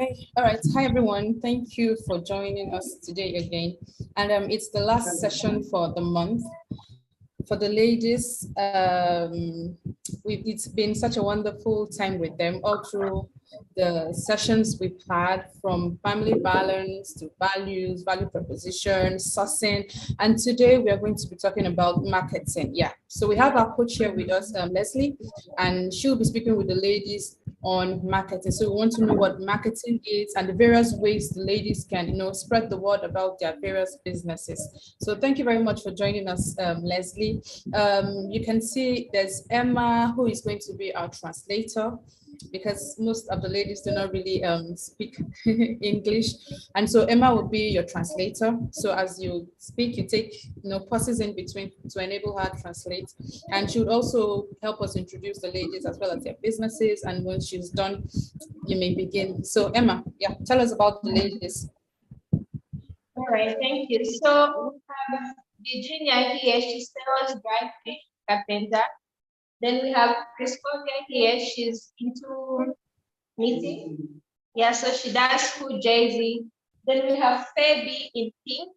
Okay, all right. Hi, everyone. Thank you for joining us today again. And it's the last session for the month. For the ladies, it's been such a wonderful time with them all through the sessions we've had, from family balance to values, value proposition, sourcing. And today we are going to be talking about marketing. Yeah. So we have our coach here with us, Leslie, and she'll be speaking with the ladies on marketing. So we want to know what marketing is and the various ways the ladies can, spread the word about their various businesses. So thank you very much for joining us, Leslie. You can see there's Emma, who is going to be our translator, because most of the ladies do not really speak English. And so Emma will be your translator. So as you speak, you take pauses in between to enable her to translate. And she would also help us introduce the ladies as well as their businesses. And when she's done, you may begin. So Emma, yeah, tell us about the ladies. All right, thank you. So we have Virginia here, she sells dry fish, carpenter. Then we have Chris Coker here, she's into knitting. Yeah, so she does food jersey. Then we have Fabi in pink.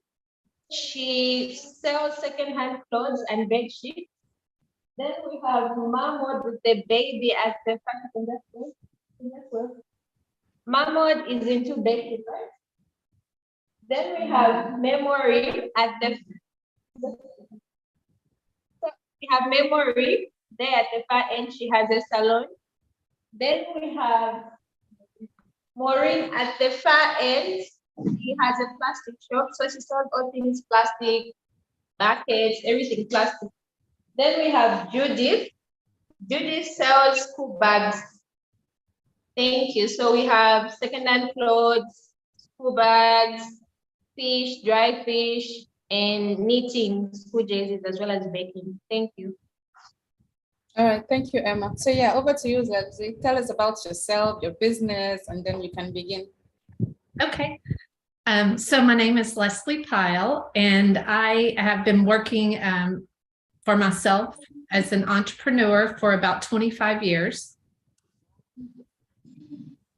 She sells secondhand clothes and bed sheets. Then we have Mahmoud with the baby at the front. Mahmoud is into baking, right? Then we have Memory at the we have Memory there at the far end. She has a salon. Then we have Maureen at the far end. She has a plastic shop, so she sells all things plastic, buckets, everything plastic. Then we have Judith. Judith sells school bags. Thank you. So we have secondhand clothes, school bags, fish, dry fish, and knitting, school jerseys, as well as baking. Thank you. All right, thank you, Emma. So yeah, over to you, Leslie. Tell us about yourself, your business, and then you can begin. Okay. So my name is Leslie Pyle, and I have been working for myself as an entrepreneur for about 25 years.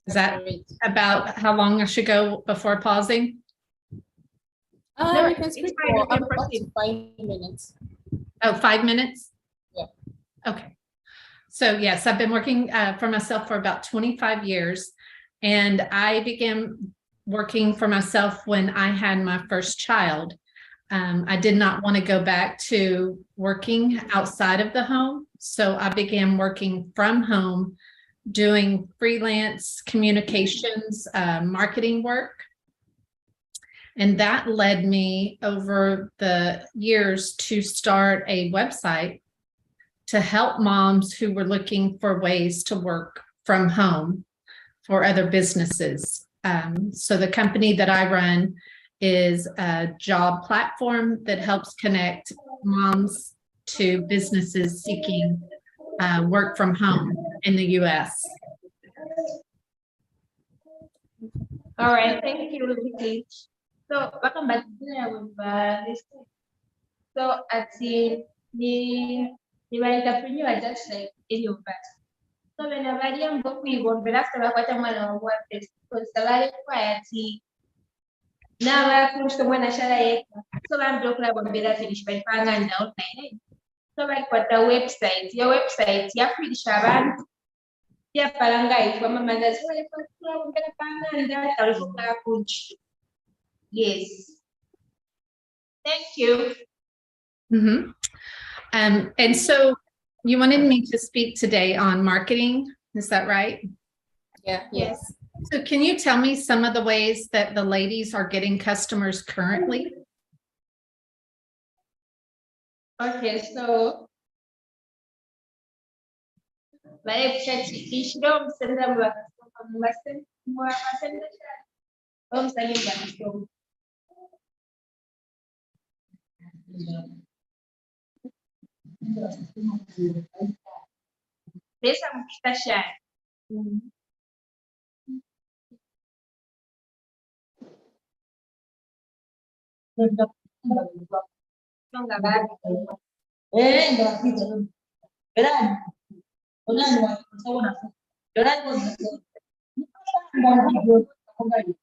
Is that about how long I should go before pausing? No, you can speak for up to 5 minutes. Oh, 5 minutes? Yeah. Okay. So yes, I've been working for myself for about 25 years, and I began working for myself when I had my first child. I did not want to go back to working outside of the home, so I began working from home, doing freelance communications, marketing work. And that led me over the years to start a website to help moms who were looking for ways to work from home for other businesses. So the company that I run is a job platform that helps connect moms to businesses seeking work from home in the US. All right, thank you, Vicky. So, welcome back to this. So, at the entrepreneur, just like any of us. So, whenever I'm going to be after what I'm going to work this, because the life quiet, now I push the one I shall. So, I'm talking about better finish by finding out. So, like what the website, your website, you're pretty sure. Yeah, Palangai, from a mother's way, and that also yes. Thank you. Mm-hmm. And so you wanted me to speak today on marketing, is that right? Yeah. Yes. So can you tell me some of the ways that the ladies are getting customers currently? Okay, so like chat ishidom senda masen more masen saying Pesa mkisha songa back. Okay,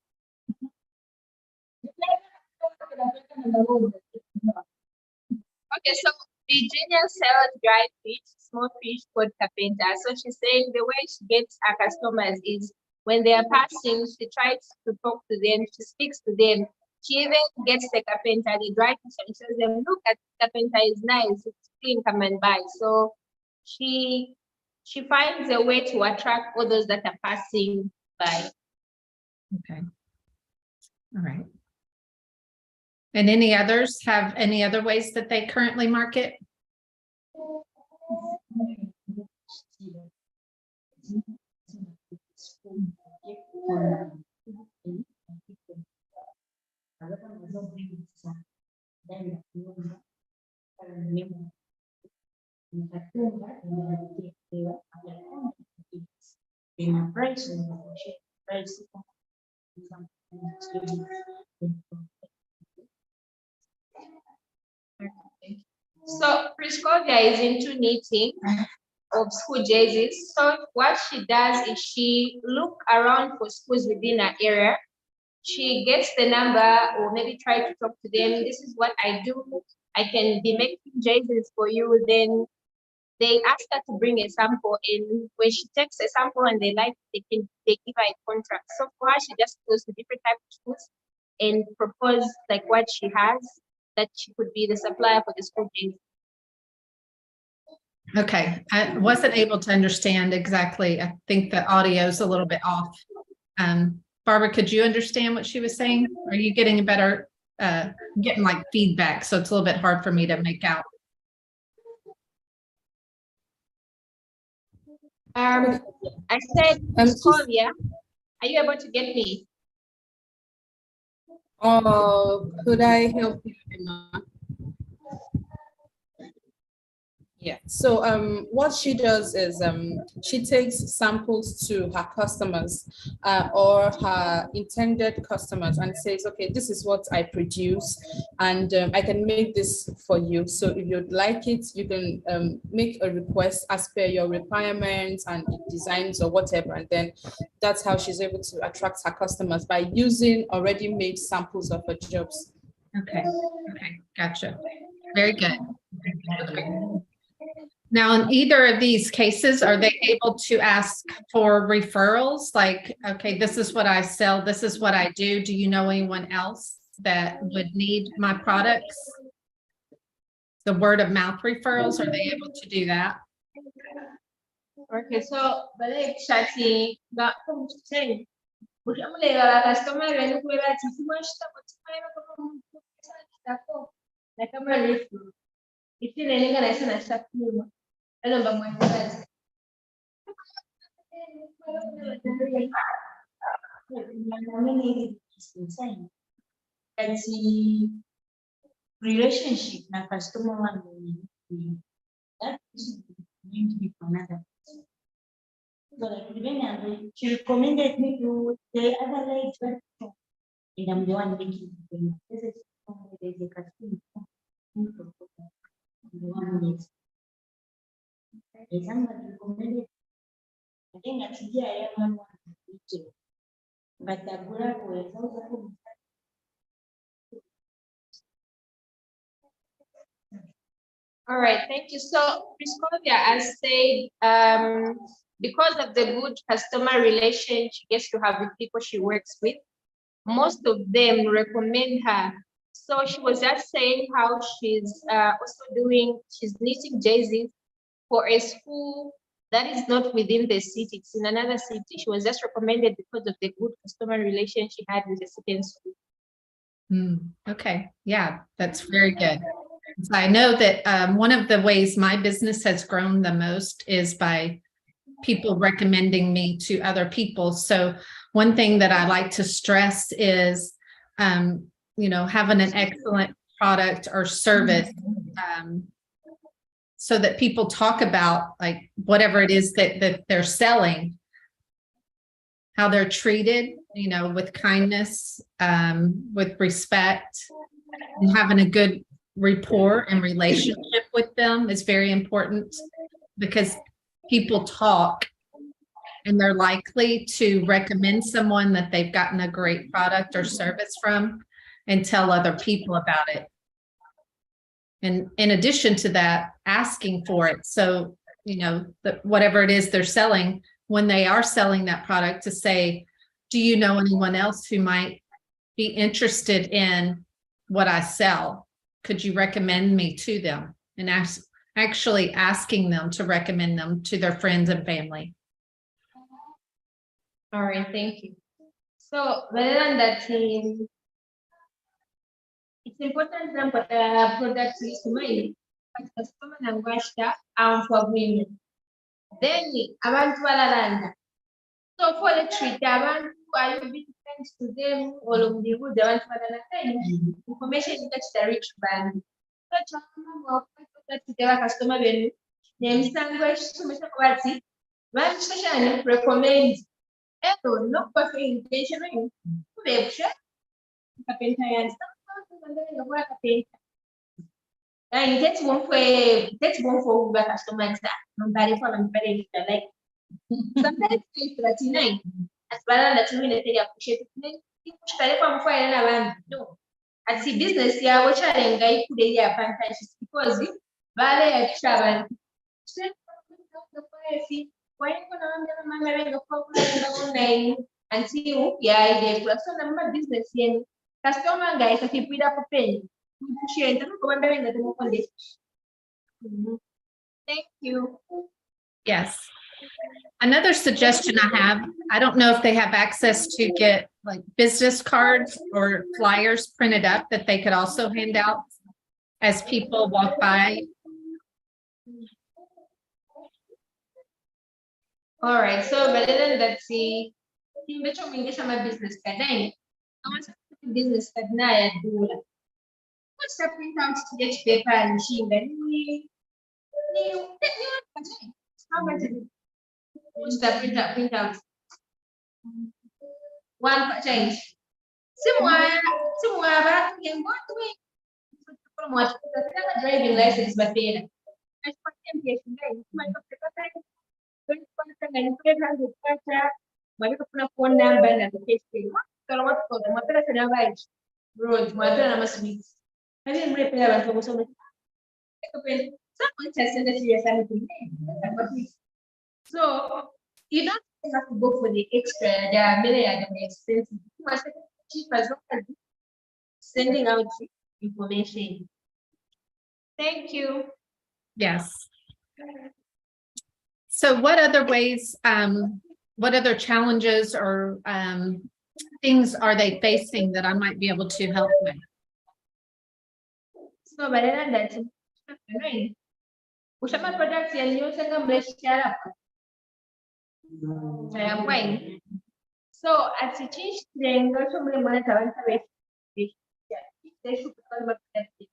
so Virginia sells dry fish, small fish called carpenter. So she's saying the way she gets her customers is when they are passing, she tries to talk to them, she speaks to them. She even gets the carpenter, the dry fish, and tells them, look at carpenter is nice, it's clean, come and buy. So she finds a way to attract all those that are passing by. Okay. All right. And any others have any other ways that they currently market? So Priscovia is into knitting of school jerseys. So what she does is she look around for schools within her area. She gets the number or maybe try to talk to them. This is what I do. I can be making jerseys for you. Then they ask her to bring a sample in. When she takes a sample and they like, they give her a contract. So for her, she just goes to different types of schools and propose like what she has, that she could be the supplier for the school jersey. Okay, I wasn't able to understand exactly. I think the audio is a little bit off. Barbara, could you understand what she was saying? Are you getting a better, getting like feedback? So it's a little bit hard for me to make out. I said, Priscovia, are you able to get me? Could I help you, Emma? Yeah, so what she does is she takes samples to her customers or her intended customers and says, okay, this is what I produce and I can make this for you. So if you'd like it, you can make a request as per your requirements and designs or whatever. And then that's how she's able to attract her customers, by using already made samples of her jobs. Okay, okay, gotcha. Very good. Okay. Now, in either of these cases, are they able to ask for referrals? Like, okay, this is what I sell, this is what I do. Do you know anyone else that would need my products? The word of mouth referrals, are they able to do that? Okay, so balik shati ga saying customer relationship na customer one that is going to be for another. So like she recommended me to the other lady, and I'm the one making the this is there's a customer. The one is somebody recommended. I think that's here I am one but the good was also. All right, thank you. So Priscovia, as said, because of the good customer relation she gets to have with people she works with, most of them recommend her. So she was just saying how she's she's knitting jerseys for a school that is not within the city, it's in another city. She was just recommended because of the good customer relation she had with the certain school. Okay, yeah, that's very good. So I know that one of the ways my business has grown the most is by people recommending me to other people. So one thing that I like to stress is, you know, having an excellent product or service, so that people talk about like whatever it is that they're selling, how they're treated, you know, with kindness, with respect, and having a good rapport and relationship with them is very important, because people talk and they're likely to recommend someone that they've gotten a great product or service from and tell other people about it. And in addition to that, asking for it. So, you know, whatever it is they're selling, when they are selling that product, to say, do you know anyone else who might be interested in what I sell? Could you recommend me to them? And actually asking them to recommend them to their friends and family. All right, thank you. So rather than that, it's important that the product is made, but customer and washer and for women. Then abantu balalanda. So for the treat, abantu are you be thanks to them all of the good abantu balalanda information is the rich band. So that the customer when name sanguish to Mr. Kwati, one special recommend no perfect intention and that's one for customers that nobody for them very like sometimes it's platinum as well as we need to appreciate it from fire and no as the business yeah which are in guy could they are fantastic because vale travel why you online and see yeah they plus number business yen customer guys if you put up a pen thank you. Yes. Another suggestion I have, I don't know if they have access to get like business cards or flyers printed up that they could also hand out as people walk by. All right, so rather than that, see, in which one is my business card? I want to business card now. I do. What's the print out to get paper and machine? Then we how much is it? What's the print out? One for change. Somewhere, but you can go to it. From what the driving license, but then I spent temptation. My kuna phone number na location. Kalau watu kwa mapera sana vai road mapera na maswits. Hadi mrepea abantu kusoma. Someone just said that you are something. So you don't have to go for the extra. There are many other expenses. You must have cheap as well as sending out information. Thank you. Yes. So what other ways, what other challenges or things are they facing that I might be able to help with? So rather than that, usama products ya new second biashara. Saya point. So as you change the angle, so many money taban sabe. They should become more productive.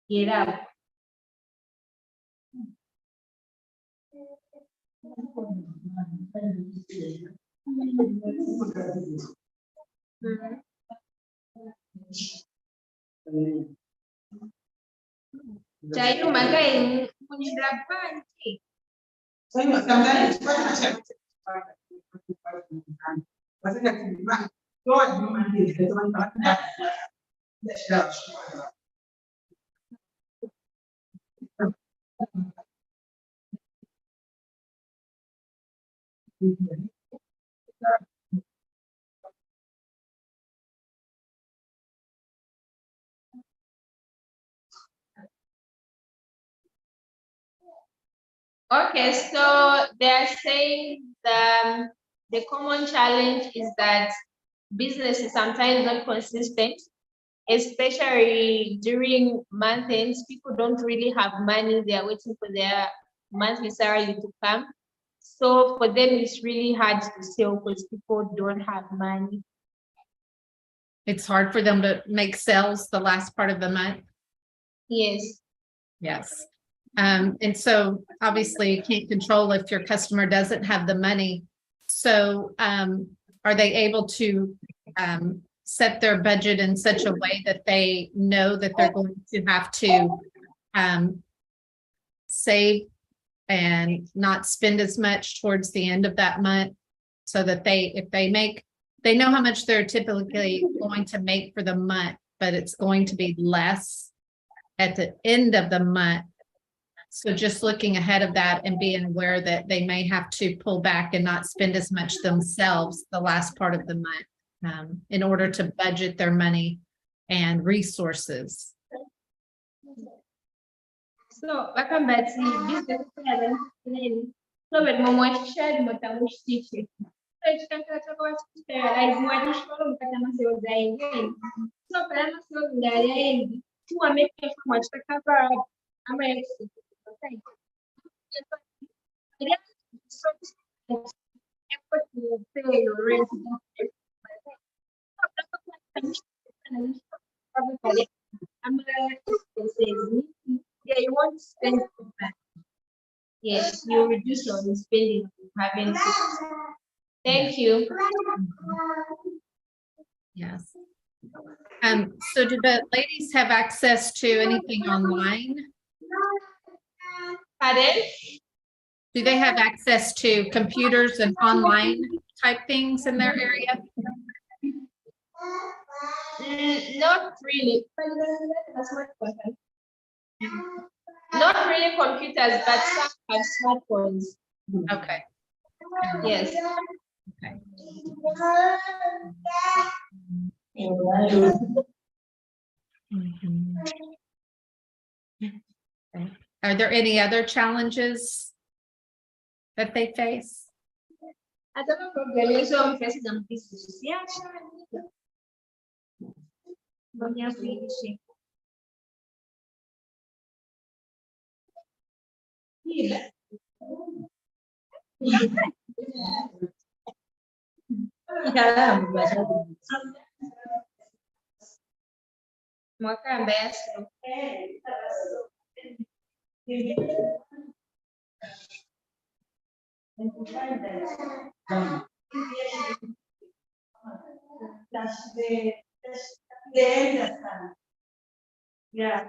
Yeah. Saya makan penyerapan sih. Saya makan Okay, so they're saying the common challenge is that business is sometimes not consistent, especially during month ends. People don't really have money. They are waiting for their monthly salary to come. So for them, it's really hard to sell because people don't have money. It's hard for them to make sales the last part of the month. Yes. Yes. And so obviously you can't control if your customer doesn't have the money. So are they able to set their budget in such a way that they know that they're going to have to save and not spend as much towards the end of that month, so that if they make, they know how much they're typically going to make for the month, but it's going to be less at the end of the month. So just looking ahead of that and being aware that they may have to pull back and not spend as much themselves the last part of the month, in order to budget their money and resources. So, wakambati business plan so when mama shared matamush teaching. So chikakata kwa sterilize mwadisholo mkata maseo zaidi. So kama sio ndani tu ameke kama chikakapa ama yesi. So effort to pay your rent. Yeah, you want to spend back. Yes, you reduce your spending having to. Thank you. Yes. So do the ladies have access to anything online? Pardon? Do they have access to computers and online type things in their area? Not really. That's my question. Not really computers, but some have smartphones. Okay. Yes. Okay. Mhm. Okay. Are there any other challenges that they face? I don't know problem. You saw faces and business. Yeah, sure. But yeah, we mwaka ambaye sio. Yeah.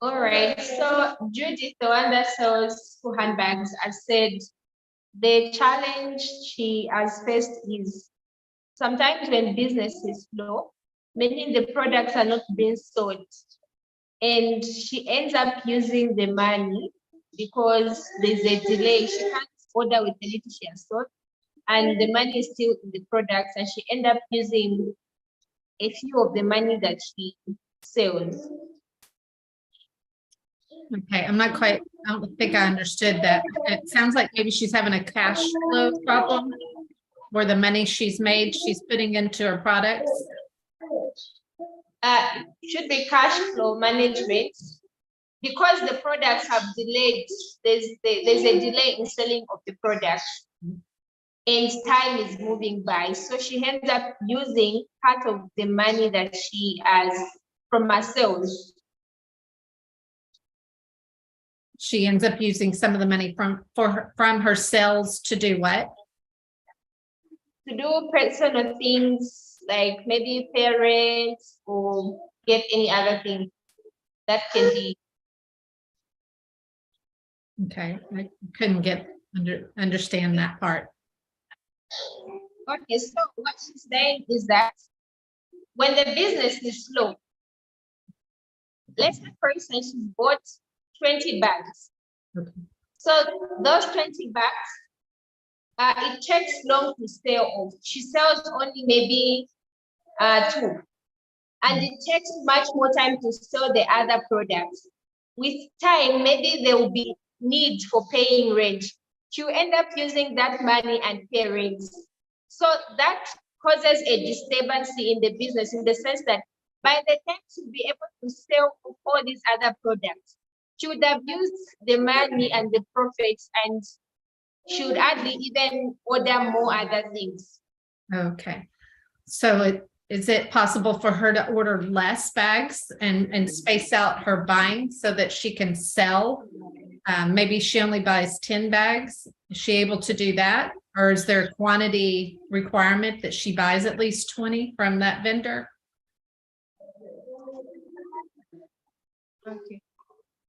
All right, so Judith, the one that sells school handbags, has said the challenge she has faced is sometimes when business is slow, meaning the products are not being sold, and she ends up using the money because there's a delay. She can't order with the little she has sold, and the money is still in the products, and she ends up using a few of the money that she sells. Okay, I'm not quite, I don't think I understood that. It sounds like maybe she's having a cash flow problem where the money she's made, she's putting into her products. Should be cash flow management because the products have delayed. There's a delay in selling of the products, and time is moving by. So she ends up using part of the money that she has from her sales. She ends up using some of the money from her sales to do what? To do personal things like maybe parents or get any other thing that can be. Okay, I couldn't understand that part. Okay, so what she's saying is that when the business is slow, let's say for instance, she bought 20 bags. Okay. So those 20 bags, it takes long to sell off. She sells only maybe 2. And it takes much more time to sell the other products. With time, maybe there will be need for paying rent. You end up using that money and pay rent. So that causes a disturbance in the business in the sense that By the time she'll be able to sell all these other products, she would have used the money and the profits and she would hardly even order more other things. Okay. So is it possible for her to order less bags and space out her buying so that she can sell? Maybe she only buys 10 bags. Is she able to do that? Or is there a quantity requirement that she buys at least 20 from that vendor? Okay.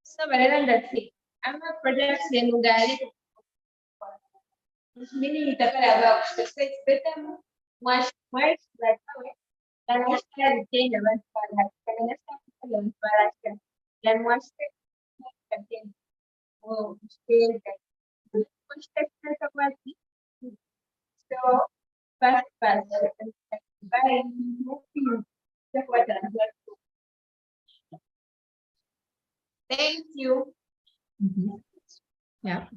So, Valeran, that's it. I'm a project in Ugali. Meaning it's about it's better much like dan wasu kayan ke da ban fara daga na sa kalan fara kan dan wasu kayan o share da wasu kayan ta kwati so fast by moving the water. Thank you. Mhm. Yeah.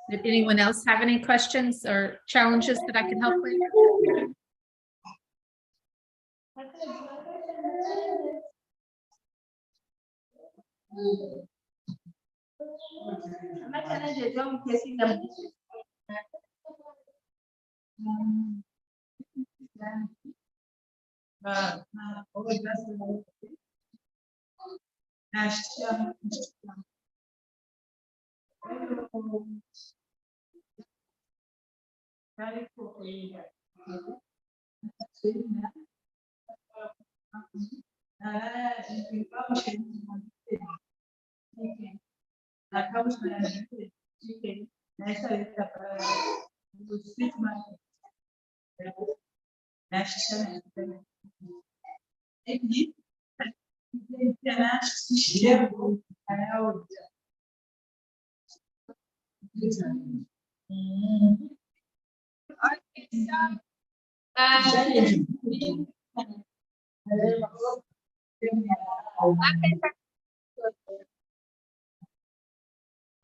Did anyone else have any questions or challenges that I could help with?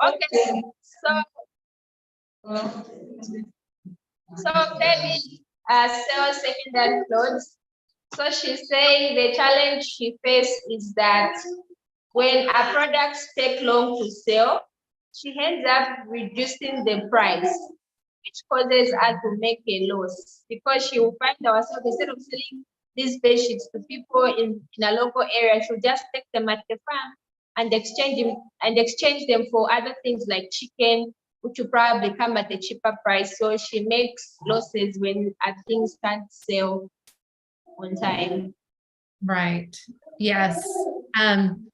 Okay, so maybe sell secondary clothes. So she's saying the challenge she faced is that when her products take long to sell, she ends up reducing the price, which causes her to make a loss because she will find herself instead of selling these bed sheets to people in a local area, she'll just take them at the farm and exchange them for other things like chicken, which will probably come at a cheaper price. So she makes losses when her things can't sell on time. Right. Yes. And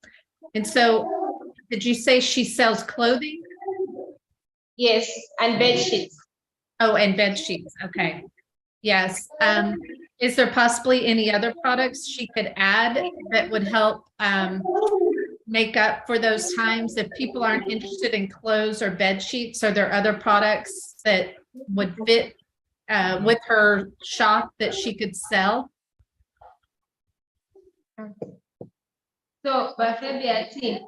so did you say she sells clothing? Yes, and bed sheets. Oh, and bed sheets. Okay. Yes. Is there possibly any other products she could add that would help make up for those times if people aren't interested in clothes or bed sheets? Are there other products that would fit with her shop that she could sell? So, but maybe I think.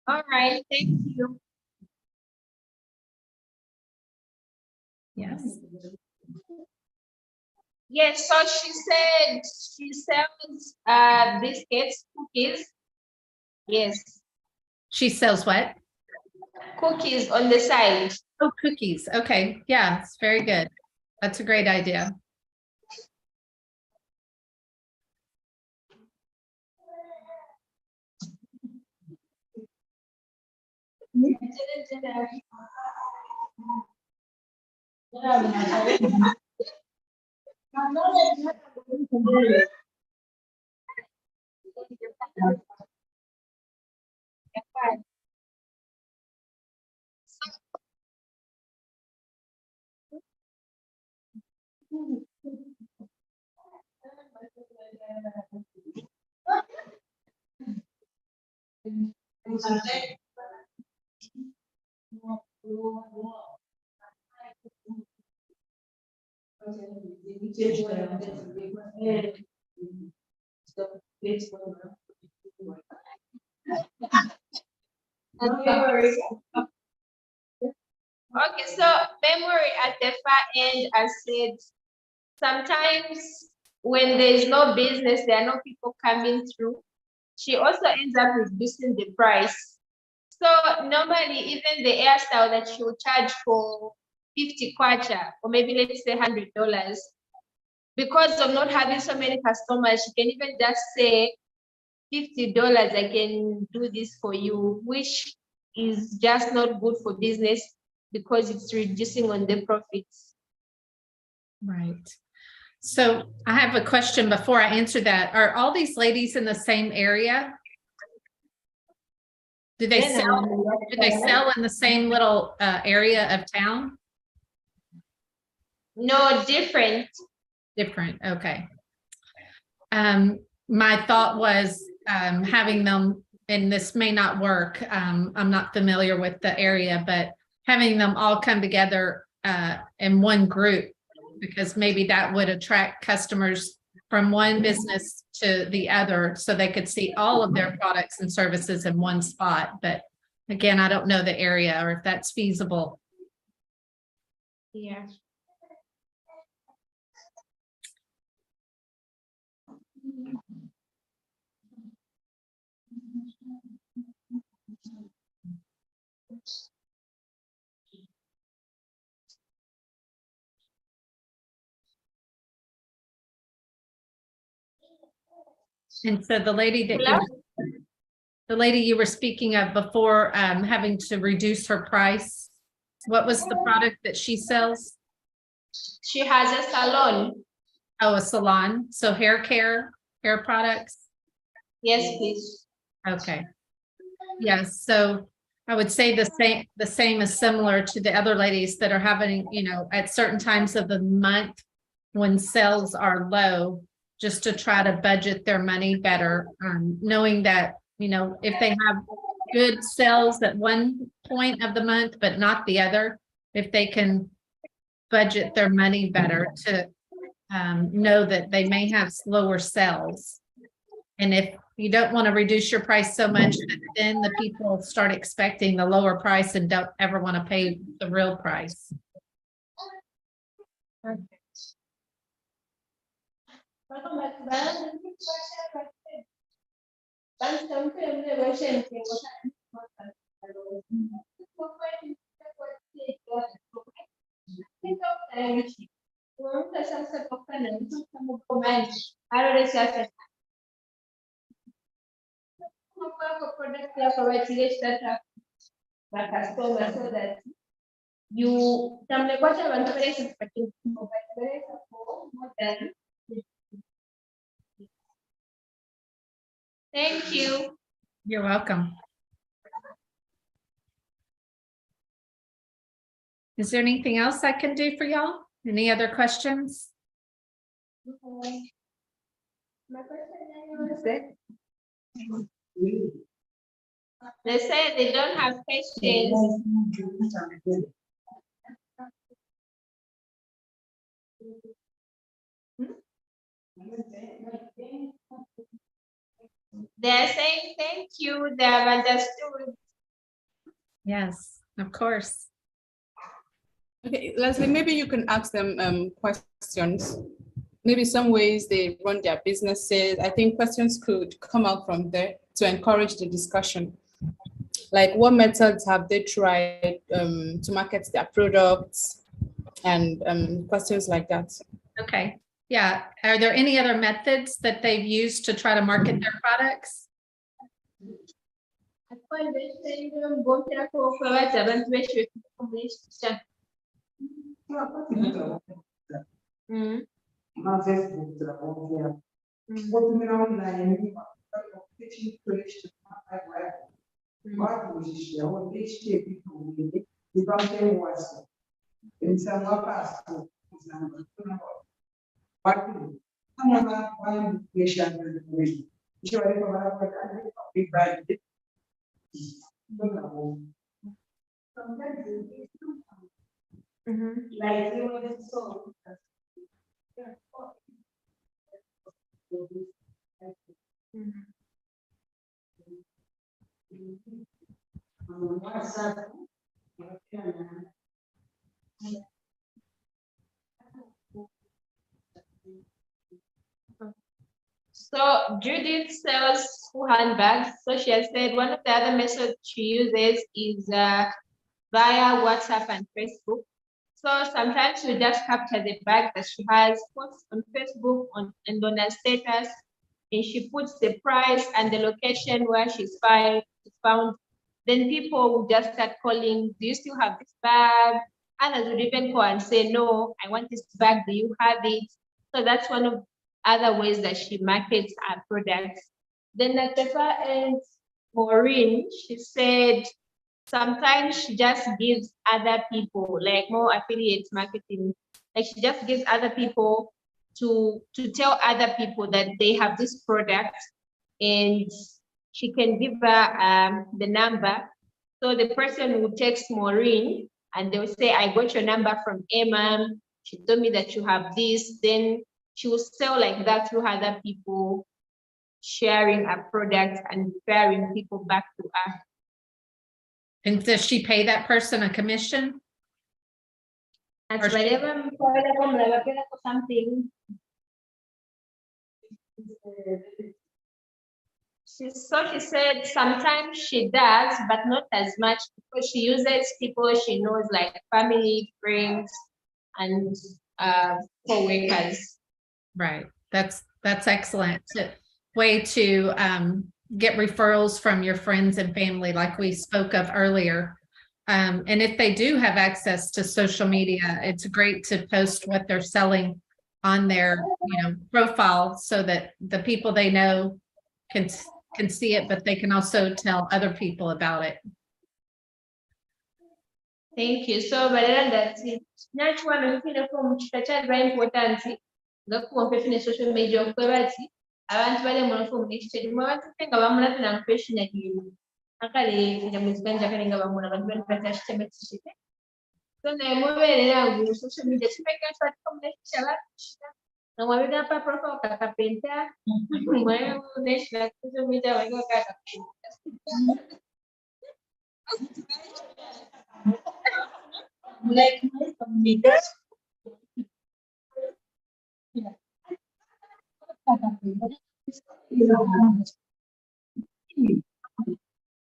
All right, thank you. Yes. Yes, so she said she sells biscuits, cookies. Yes, She sells what? cookies on the side. Oh, cookies. Okay. Yeah, it's very good. That's a great idea. Okay, so memory at the far end, I said, sometimes when there is no business, there are no people coming through. She also ends up reducing the price. So normally, even the hairstyle that she will charge for 50 kwacha, or maybe let's say $100, because of not having so many customers, she can even just say $50, I can do this for you, which is just not good for business because it's reducing on the profits. Right. So I have a question before I answer that. Are all these ladies in the same area? Do they sell in the same little area of town? No, different. Different, okay. My thought was having them, and this may not work. I'm not familiar with the area, but having them all come together in one group, because maybe that would attract customers from one business to the other, so they could see all of their products and services in one spot. But again, I don't know the area or if that's feasible. Yeah. And so the lady you were speaking of before, having to reduce her price, what was the product that she sells? She has a salon. Oh, a salon. So hair care, hair products. Yes, please. Okay. Yes. So I would say the same is similar to the other ladies that are having, at certain times of the month when sales are low, just to try to budget their money better, knowing that, if they have good sales at one point of the month, but not the other, if they can budget their money better to know that they may have slower sales. And if you don't want to reduce your price so much that then the people start expecting the lower price and don't ever want to pay the real price. So that you thank you. You're welcome. Is there anything else I can do for y'all? Any other questions? They say they don't have patience. They're saying thank you. They have understood. Yes, of course. Okay, Leslie, maybe you can ask them questions. Maybe some ways they run their businesses. I think questions could come out from there to encourage the discussion. Like, what methods have they tried to market their products, and questions like that. Okay. Yeah. Are there any other methods that they've used to try to market their products? Like you were so. WhatsApp. So Judith sells school handbags. So she has said one of the other methods she uses is via WhatsApp and Facebook. So sometimes we just capture the bag that she has, post on Facebook and on her status, and she puts the price and the location where she's found. Then people will just start calling, do you still have this bag? Others would even call and say, no, I want this bag, do you have it? So that's one of other ways that she markets her products. Then at the far end, Maureen, she said, sometimes she just gives other people, like more affiliate marketing, like she just gives other people to tell other people that they have this product, and she can give her the number. So the person will text Maureen and they will say, I got your number from Emma. She told me that you have this. Then she will sell like that to other people, sharing a product and referring people back to her. And does she pay that person a commission? And Or she- whenever something, she said sometimes she does, but not as much because she uses people she knows, like family, friends, and co-workers. Right, that's excellent. Way to get referrals from your friends and family like we spoke of earlier. And if they do have access to social media, it's great to post what they're selling on their profile so that the people they know can see it, but they can also tell other people about it. Thank you. So badala ndati nachiwa nofine ko mchitacha very important ngakuwa social media kwebati abantu bale mu next mu abantu nga bamulata na professional yiwe akale ya muzikanja kale nga bamula abantu bali batashiteme tishite so na muberera ngu social media chimeka shati communication na mwabega pa profile kakapenta mwe next na social media wego kakapenta. Like my communities.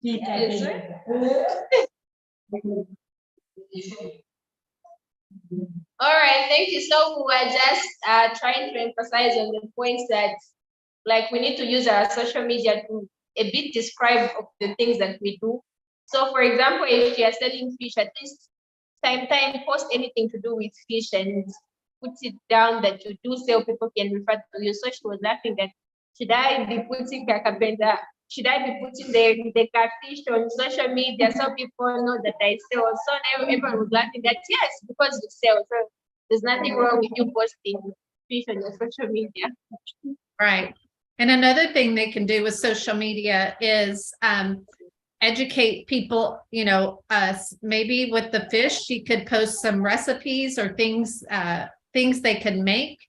Yes, sir. All right, thank you. So we were just trying to emphasize on the points that, like, we need to use our social media to a bit describe of the things that we do. So, for example, if you are selling fish, at least time post anything to do with fish and put it down that you do sell, people can refer to you. So she was laughing that should I be putting kakapenda? Should I be putting the catfish on social media so people know that I sell? So everyone was laughing that yes, because you sell. So there's nothing wrong with you posting fish on your social media. Right. And another thing they can do with social media is educate people, maybe with the fish, she could post some recipes or things they can make.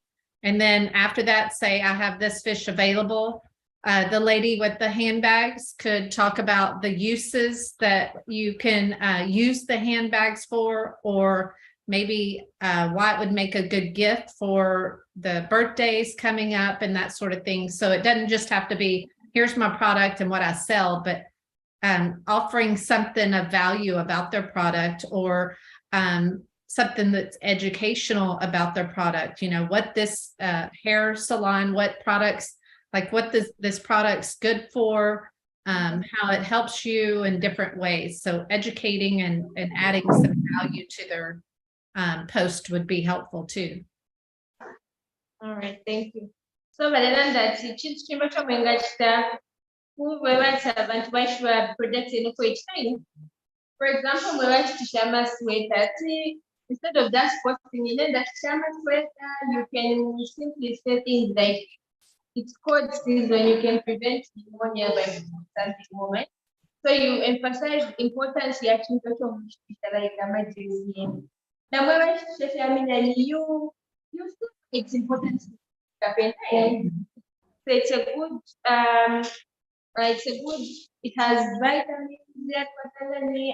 And then after that, say, I have this fish available. The lady with the handbags could talk about the uses that you can use the handbags for, or maybe why it would make a good gift for the birthdays coming up and that sort of thing. So it doesn't just have to be, here's my product and what I sell, but offering something of value about their product, or something that's educational about their product. What this hair salon, what products, like what this product's good for, how it helps you in different ways. So educating and adding some value to their post would be helpful too. All right, thank you. So badala ndati chintu chimba chomwenga chita kuwewatsa abantu bashwa products ino each time. For example, mwewachitishama sweater. Instead of just posting in that shama sweater, you can simply say things like it's cold season, you can prevent pneumonia by something moment. So you emphasize importance ya chintu chomushishara ikamajezi yenu. Na mwewe sheshe amina you see it's important kapenda yenu. So it's a good it has vitamins that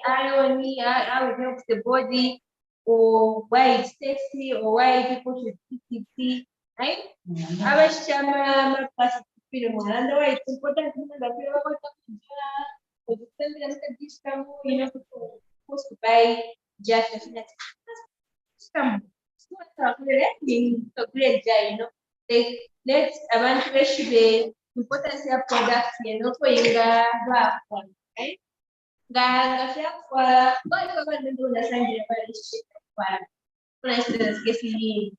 iron, how it helps the body, or why it's tasty, or why people should eat it, right? Abashama plastic film, and why it's important that you know, supposed to buy just a some so great, you know. Let's evaluate the importance of products, you know, for you right? Dan siapa? Baik kawan dulu dah saya dia balik kawan. Proses kesi.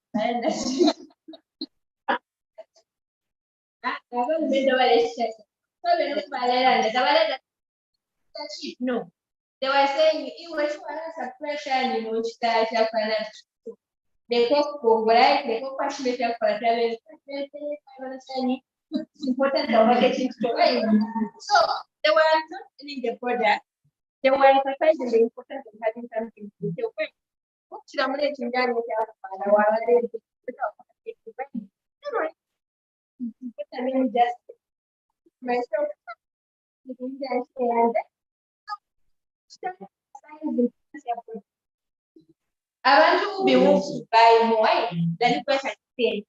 Kawan benda balik check. So benda balik dah. Cheap no. They were saying it was for pressure, you know, start your finance. They talk for right, they talk passionate for travel. It's important to marketing story. So they were not selling the product. They were emphasizing the importance of having something to do. What's the money to get with our just myself. Abantu be want to buy more than the person say.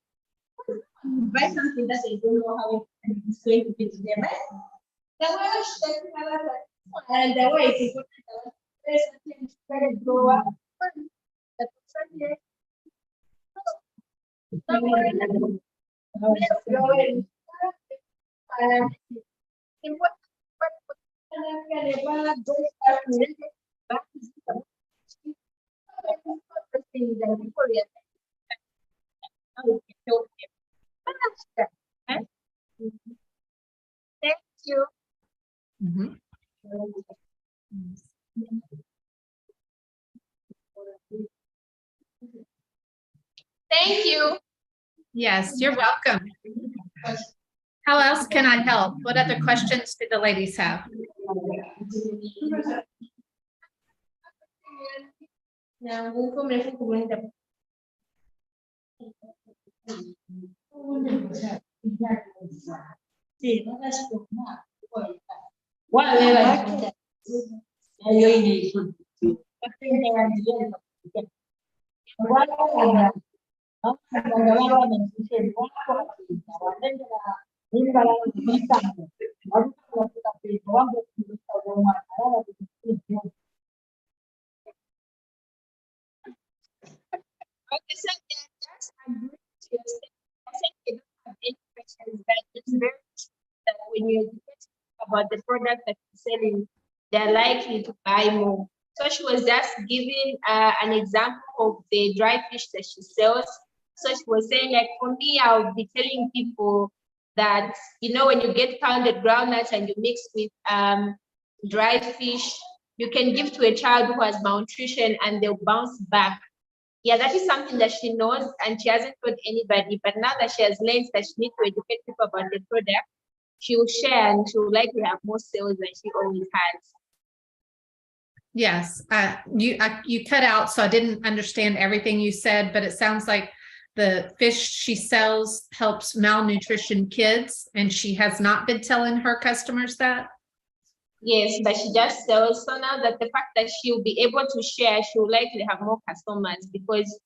Buy something that they don't know how it's going to be to them. The way and the way it's important. There's something very grow up. Thank you. Mhm. Thank you. Yes, you're welcome. How else can I help? What other questions do the ladies have? Now, we'll come and look at Sí, no las formas. Whatever. Yo ini. Okay, so that's agree to your statement. I think you don't have any questions, but it's very true that when you're educated about the product that you're selling, they're likely to buy more. So she was just giving an example of the dry fish that she sells. So she was saying, like, for me, I'll be telling people that, you know, when you get pounded groundnuts and you mix with dry fish, you can give to a child who has malnutrition and they'll bounce back. Yeah, that is something that she knows and she hasn't told anybody. But now that she has learned that she needs to educate people about the product, she will share and she will likely have more sales than she always has. Yes, you cut out, so I didn't understand everything you said, but it sounds like the fish she sells helps malnutrition kids, and she has not been telling her customers that. Yes, but she just sells. So now that the fact that she'll be able to share, she will likely have more customers because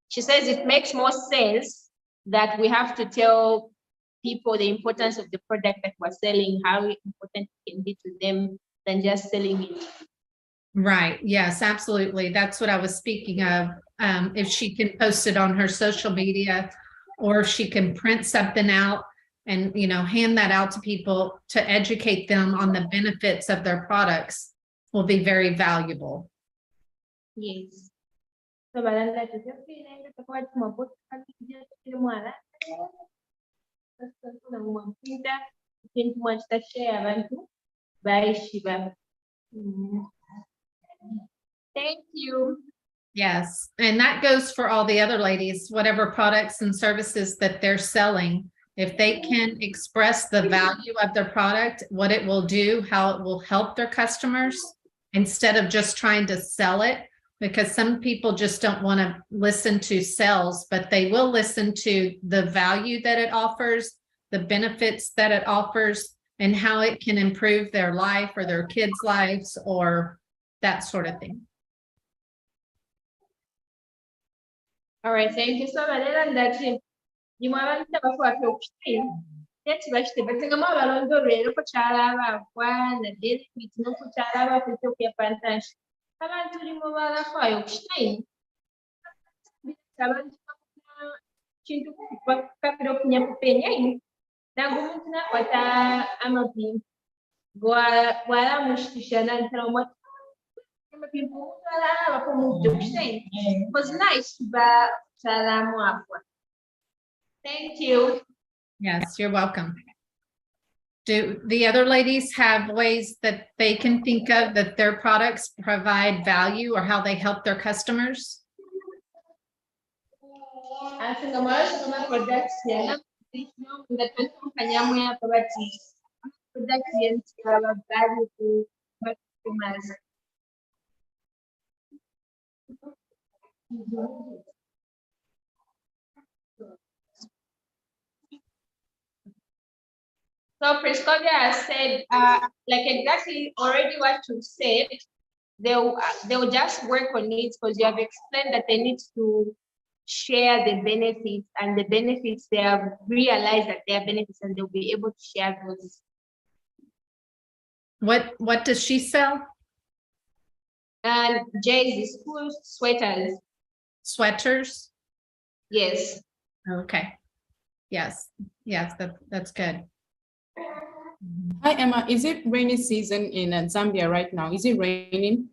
she says it makes more sense that we have to tell people the importance of the product that we're selling, how important it can be to them than just selling it. Right. Yes, absolutely. That's what I was speaking of. If she can post it on her social media, or if she can print something out and, you know, hand that out to people to educate them on the benefits of their products, will be very valuable. Yes. So, thank you. Yes, and that goes for all the other ladies, whatever products and services that they're selling. If they can express the value of their product, what it will do, how it will help their customers, instead of just trying to sell it, because some people just don't want to listen to sales, but they will listen to the value that it offers, the benefits that it offers, and how it can improve their life or their kids' lives or that sort of thing. All right, thank you so much. And that's it. You want to have a question? That's what the best thing about Alonso Rero for Chalava, one, the daily with no for Chalava to take your pantash. Haven't you remove a fire of stein? Haven't you capital penny? Now go to what I'm a being. Guala Mushishan and tell what people it was nice, but thank you. Yes, you're welcome. Do the other ladies have ways that they can think of that their products provide value or how they help their customers? I think I'm also products here. The company products have a value to customers. So Prescovia has said, like exactly already what you said, they'll just work on it because you have explained that they need to share the benefits, and the benefits they have realized that they are benefits and they'll be able to share those. What does she sell? And Jay's school sweaters. Sweaters? Yes. Okay. Yes, that's good. Hi, Emma. Is it rainy season in Zambia right now? Is it raining?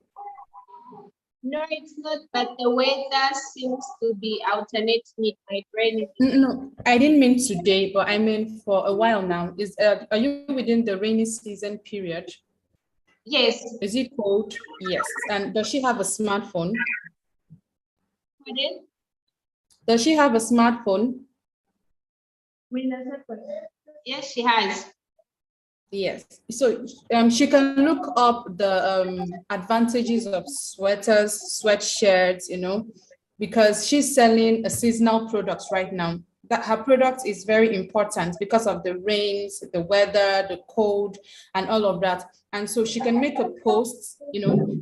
No, it's not, but the weather seems to be alternating like raining. No, I didn't mean today, but I mean for a while now. Are you within the rainy season period? Yes. Is it cold? Yes. And does she have a smartphone? Pardon? Does she have a smartphone? Yes, she has. Yes. So she can look up the advantages of sweaters, sweatshirts, because she's selling a seasonal products right now. That her product is very important because of the rains, the weather, the cold, and all of that. And so she can make a post,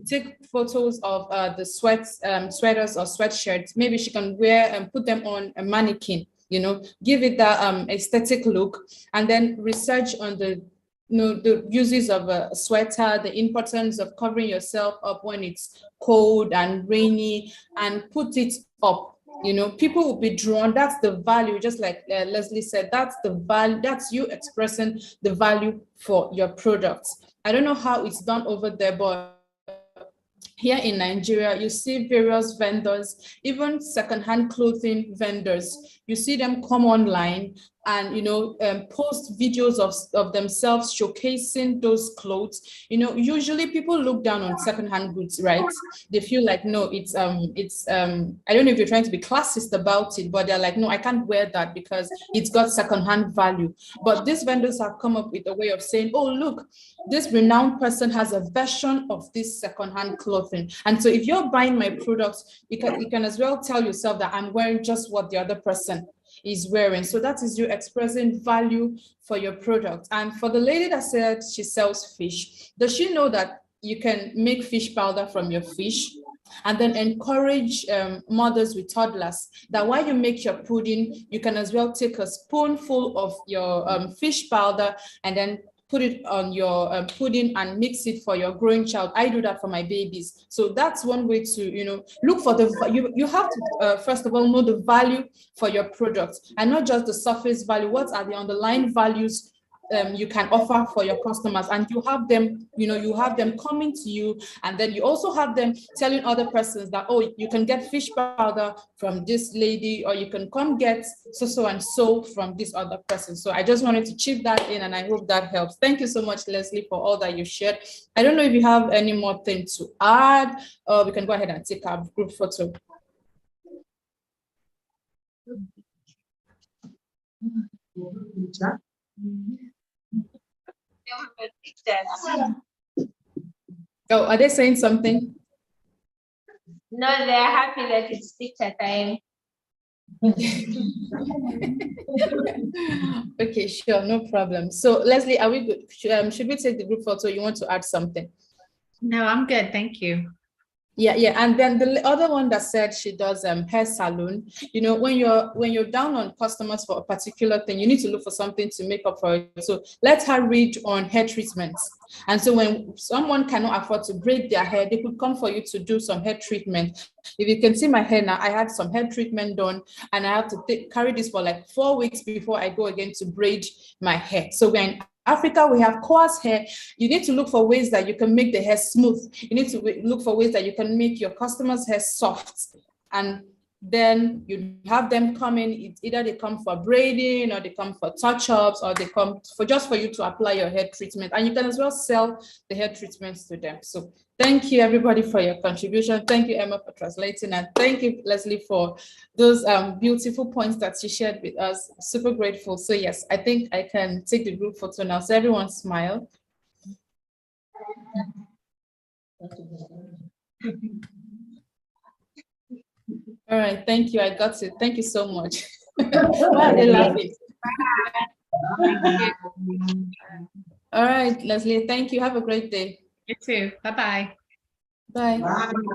take photos of the sweaters or sweatshirts. Maybe she can wear and put them on a mannequin, give it that aesthetic look, and then research on the uses of a sweater, the importance of covering yourself up when it's cold and rainy, and put it up. People will be drawn. That's the value, just like Leslie said, that's the value, that's you expressing the value for your products. I don't know how it's done over there, but here in Nigeria, you see various vendors, even secondhand clothing vendors. You see them come online and post videos of themselves showcasing those clothes. Usually people look down on secondhand goods, right? They feel like, no, it's I don't know if you're trying to be classist about it, but they're like, no, I can't wear that because it's got secondhand value. But these vendors have come up with a way of saying, oh, look, this renowned person has a version of this secondhand clothing. And so if you're buying my products, you can as well tell yourself that I'm wearing just what the other person is wearing. So that is you expressing value for your product. And for the lady that said she sells fish, does she know that you can make fish powder from your fish? And then encourage mothers with toddlers that while you make your pudding, you can as well take a spoonful of your fish powder and then put it on your pudding and mix it for your growing child. I do that for my babies. So that's one way to, look for you have to, first of all, know the value for your product and not just the surface value. What are the underlying values you can offer for your customers? And you have them, you have them coming to you, and then you also have them telling other persons that, oh, you can get fish powder from this lady, or you can come get so and so from this other person. So I just wanted to chip that in, and I hope that helps. Thank you so much, Leslie, for all that you shared. I don't know if you have any more things to add, or we can go ahead and take our group photo. Oh, are they saying something? No, they're happy that it's teacher time. Okay, sure, no problem. So Leslie, are we good? Should we take the group photo? You want to add something? No, I'm good. Thank you. Yeah. And then the other one that said she does hair salon. You know, when you're down on customers for a particular thing, you need to look for something to make up for it. So let her read on hair treatments. And so when someone cannot afford to braid their hair, they could come for you to do some hair treatment. If you can see my hair now, I had some hair treatment done, and I have to carry this for like 4 weeks before I go again to braid my hair. So when Africa, we have coarse hair. You need to look for ways that you can make the hair smooth. You need to look for ways that you can make your customers' hair soft. And then you have them come in, it's either they come for braiding or they come for touch-ups or they come for just for you to apply your hair treatment. And you can as well sell the hair treatments to them. So thank you everybody for your contribution. Thank you, Emma, for translating. And thank you, Leslie, for those beautiful points that she shared with us. Super grateful. So yes, I think I can take the group photo now. So everyone smile. All right, thank you. I got it. Thank you so much. Why are they laughing? All right, Leslie, thank you. Have a great day. You too. Bye-bye. Bye. Bye.